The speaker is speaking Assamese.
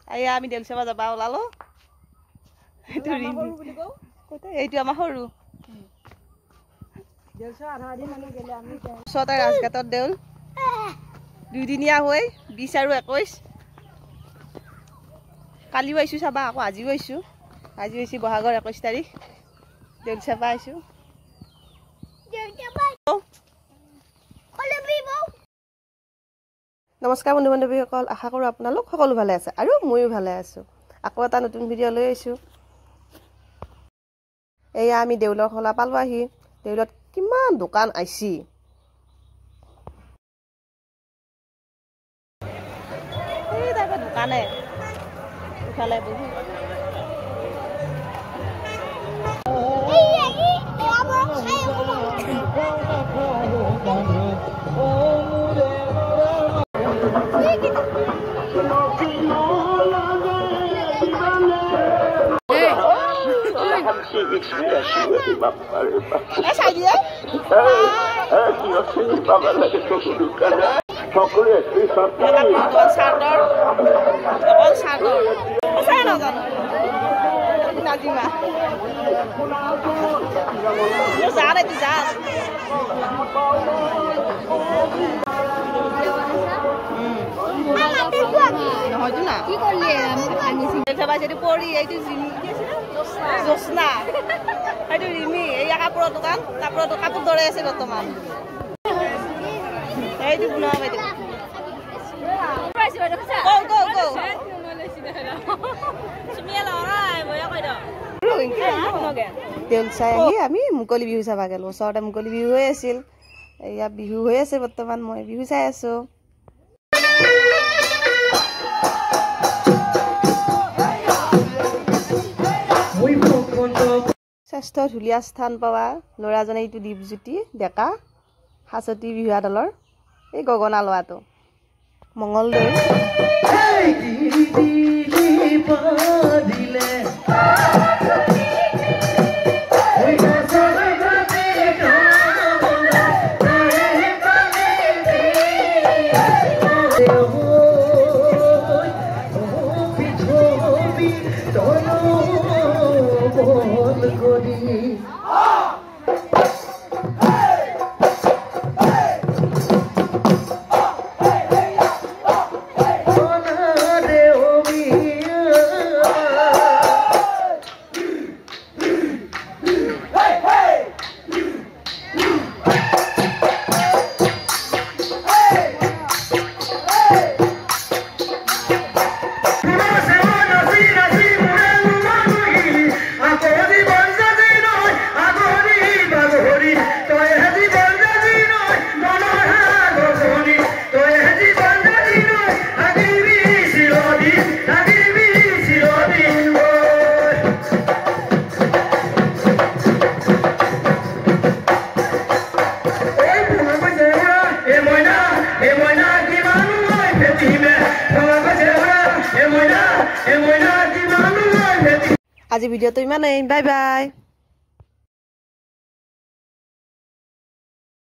আইয়া আমি দেউল চাবা যাবা ওলালো এইটো এইটো আমাৰ সৰু ওচৰতে ৰাজঘাটত দেউল দুইদিনীয়া হৈ 20 আৰু 21 কালিও আহিছো চাবা আকৌ আজিও আহিছো আজি হৈছে বহাগৰ 21 তাৰিখ দেউল চাবা আহিছো নমস্কাৰ বন্ধু বান্ধৱীসকল আশা কৰোঁ আপোনালোক সকলো ভালে আছে আৰু ময়ো ভালে আছো আকৌ এটা নতুন ভিডিঅ' লৈ আহিছো এয়া আমি দেউলৰ খলা পালো আহি দেউলত কিমান দোকান আইছি এই তাইবা দোকানে উঠালে বহু কাপোৰৰ দোকান কাপোৰ দৰে আছে বৰ্তমান এইটো বনোৱা বাইদেউ দেউল চাই আহি আমি মুকলি বিহু চাবা গেলো ওচৰতে মুকলি বিহু হৈ আছিল এয়া বিহু হৈ আছে বৰ্তমান মই বিহু চাই আছো স্বাস্থ্য ধুলীয়া স্থান পাৱা ল'ৰাজনে এইটো দীপজ্যোতি ডেকা হাছতি বিহুৱা দলৰ এই গগনা লোৱাটো মঙ্গলদৈ আজি ভিডিঅ'টো ইমানেই বাই বাই